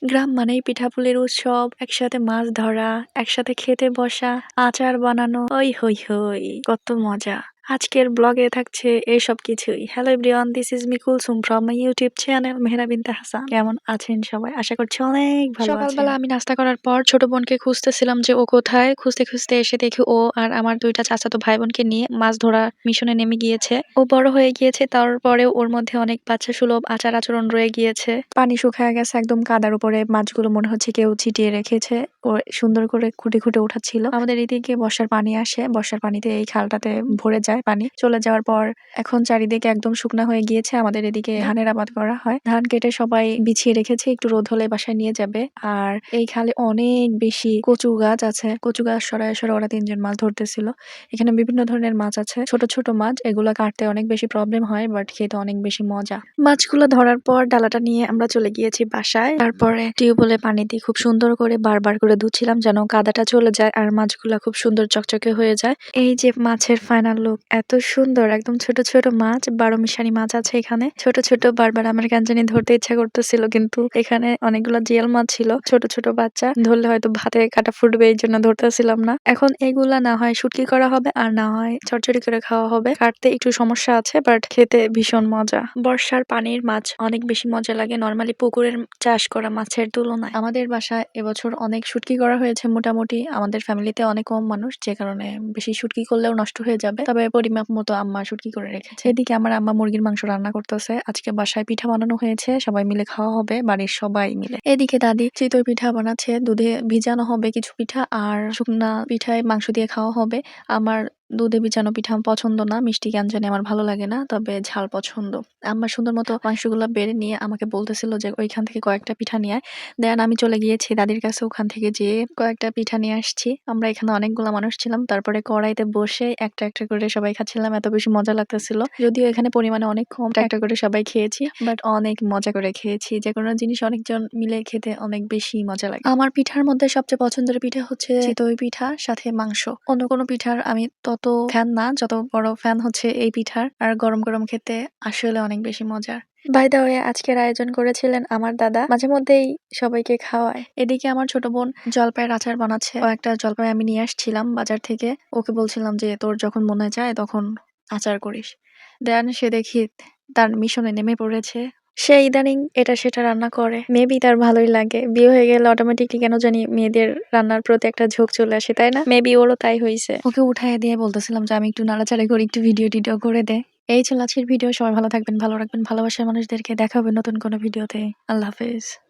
গ্রাম মানেই পিঠাপুলির উৎসব, একসাথে মাছ ধরা, একসাথে খেতে বসা, আচার বানানো, ওই হই হই কত মজা। আজকের ব্লগে থাকছে এইসব কিছুই। Hello everyone, this is me Kulsum from my YouTube channel Mehra বিনতে হাসান। কেমন আছেন সবাই? আশা করছি অনেক ভালো আছেন। সকালবেলা আমি নাস্তা করার পর ছোট বোনকে খুঁজতেছিলাম যে ও কোথায়। খুঁজতে খুঁজতে এসে দেখি ও আর আমার দুইটা চাচাতো ভাই বোনকে নিয়ে মাছ ধরা মিশনে নেমে গিয়েছে। ও বড় হয়ে গিয়েছে, তারপরেও ওর মধ্যে অনেক বাচ্চা সুলভ আচার আচরণ রয়ে গিয়েছে। পানি শুকায় গেছে একদম, কাদার উপরে মাছগুলো মনে হচ্ছে কেউ ছিটিয়ে রেখেছে। ও সুন্দর করে খুঁটে খুঁটে উঠাচ্ছিল। আমাদের এদিকে বর্ষার পানি আসে, বর্ষার পানিতে এই খালটাতে ভরে যায় পানি। চলে যাওয়ার পর এখন চারিদিকে একদম শুকনা হয়ে গিয়েছে। আমাদের এদিকে ধানের আবাদ করা হয়। ধান কেটে সবাই বিছিয়ে রেখেছে, একটু রোদ হলে বাসায় নিয়ে যাবে। আর এই খালে অনেক বেশি কচু গাছ আছে। কচু গাছ সরায় সরায় ওরা তিনজন মাছ ধরতেছিল। এখানে বিভিন্ন ধরনের মাছ আছে, ছোট ছোট মাছ। এগুলো কাটতে অনেক বেশি প্রবলেম হয়, বাট খেতে অনেক বেশি মজা। মাছগুলো ধরার পর ডালাটা নিয়ে আমরা চলে গিয়েছি বাসায়। তারপরে টিউবওয়েলে পানি দিয়ে খুব সুন্দর করে বারবার করে ধুচ্ছিলাম যেন কাদাটা চলে যায় আর মাছগুলা খুব সুন্দর চকচকে হয়ে যায়। এই যে মাছের ফাইনাল লুক, এত সুন্দর, একদম ছোট ছোট মাছ, 12 মিশালি মাছ আছে এখানে। ছোট ছোট, বারবার আমার কেন জানি ধরতে ইচ্ছা করতেছিল, কিন্তু এখানে অনেকগুলো জিয়াল মাছ ছিল, ছোট ছোট বাচ্চা। ধরলে হয়তো ভাতে কাটা ফুটবে, এই জন্য ধরতেছিলাম না। এখন এগুলা না হয় শুটকি করা হবে আর না হয় চচ্চড়ি করে খাওয়া হবে। কাটতে একটু সমস্যা আছে, বাট খেতে ভীষণ মজা। বর্ষার পানির মাছ অনেক বেশি মজা লাগে নরমালি পুকুরের চাষ করা মাছের তুলনায়। আমাদের বাসায় এবছর অনেক শুটকি করা হয়েছে। মোটামুটি আমাদের ফ্যামিলিতে অনেক কম মানুষ, যে কারণে বেশি শুটকি করলেও নষ্ট হয়ে যাবে। তবে পরিমাপ মতো আম্মা শুটকি করে রেখেছে। এদিকে আমার আম্মা মুরগির মাংস রান্না করতেছে। আজকে বাসায় পিঠা বানানো হয়েছে, সবাই মিলে খাওয়া হবে, বাড়ির সবাই মিলে। এদিকে দাদি চিতই পিঠা বানাচ্ছে, দুধে ভিজানো হবে কিছু পিঠা আর শুকনা পিঠায় মাংস দিয়ে খাওয়া হবে। আমার দুধে ভিজানো পিঠা পছন্দ না, মিষ্টি কেন জানি আমার ভালো লাগে না, তবে ঝাল পছন্দ। আম্মা সুন্দর মতো মাংসগুলো বেড়ে নিয়ে আমাকে বলতেছিল যে ওইখান থেকে কয়েকটা পিঠা নিয়ে আয়। দেন আমি চলে গিয়েছি দাদির কাছে, ওখান থেকে যেয়ে কয়েকটা পিঠা নিয়ে আসছি। আমরা এখানে অনেকগুলা মানুষ ছিলাম, তারপরে কড়াইতে বসে একটা একটা করে সবাই খাচ্ছিলাম। এত বেশি মজা লাগতেছিল, যদিও এখানে পরিমাণে অনেক কম, একটা করে সবাই খেয়েছি, বাট অনেক মজা করে খেয়েছি। যে কোনো জিনিস অনেকজন মিলে খেতে অনেক বেশি মজা লাগে। আমার পিঠার মধ্যে সবচেয়ে পছন্দের পিঠা হচ্ছে চিতই পিঠা সাথে মাংস। অন্য কোনো পিঠার আমি তত ফ্যান না, যত বড় ফ্যান হচ্ছে এই পিঠার। আর গরম গরম খেতে আসলে অনেক বেশি মজার। বাই দ্য ওয়ে, আজকের আয়োজন করেছিলেন আমার দাদা, মাঝে মধ্যেই সবাইকে খাওয়ায়। এদিকে আমার ছোট বোন জলপাইয়ের আচার বানাচ্ছে। একটা জলপাই আমি নিয়ে আসছিলাম বাজার থেকে, ওকে বলছিলাম যে তোর যখন মনে চায় তখন আচার করিস। দেন সে দেখি তার মিশনে নেমে পড়েছে। সে ইদানিং এটা সেটা রান্না করে, মেবি তার ভালোই লাগে। বিয়ে হয়ে গেলে অটোমেটিকলি কেন জানি মেয়েদের রান্নার প্রতি একটা ঝোঁক চলে আসে, তাই না? মেবি ওরও তাই হয়েছে। ওকে উঠায় দিয়ে বলতেছিলাম যে আমি একটু নাড়াচাড়া করি, একটু ভিডিও টিডিও করে দে। এই ছিল আজকের ভিডিও। সবাই ভালো থাকবেন, ভালো রাখবেন ভালোবাসার মানুষদেরকে। দেখা হবে নতুন কোনো ভিডিওতে। আল্লাহ হাফেজ।